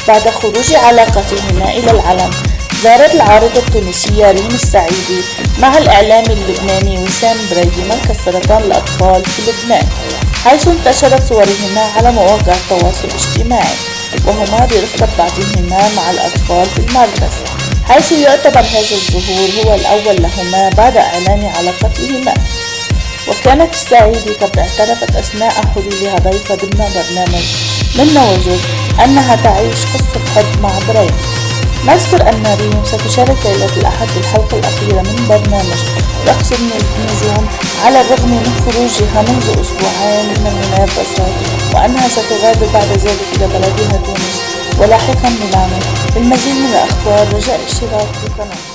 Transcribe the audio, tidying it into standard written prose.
بعد خروج علاقتهما إلى العلن، زارت العارضة التونسية ريم السعيدي مع الإعلامي اللبناني وسام بريدي مركز سرطان الأطفال في لبنان، حيث انتشرت صورهما على مواقع التواصل الاجتماعي وهما برفقة بعضهما مع الأطفال في المركز، حيث يعتبر هذا الظهور هو الأول لهما بعد إعلان علاقتهما. وكانت السعيدي قد اعترفت أثناء حضورها ضيفة ضمن برنامج منا وجد أنها تعيش قصة حب مع بريم. نذكر أن ريم ستشارك ليلة الأحد بالحلقة الأخيرة من برنامج رقص النجوم على الرغم من خروجها منذ أسبوعين من المنافسة، وأنها ستغادر بعد ذلك إلى بلدها تونس ولاحقا ميلانو. للمزيد من الأخبار رجاء الاشتراك في القناة.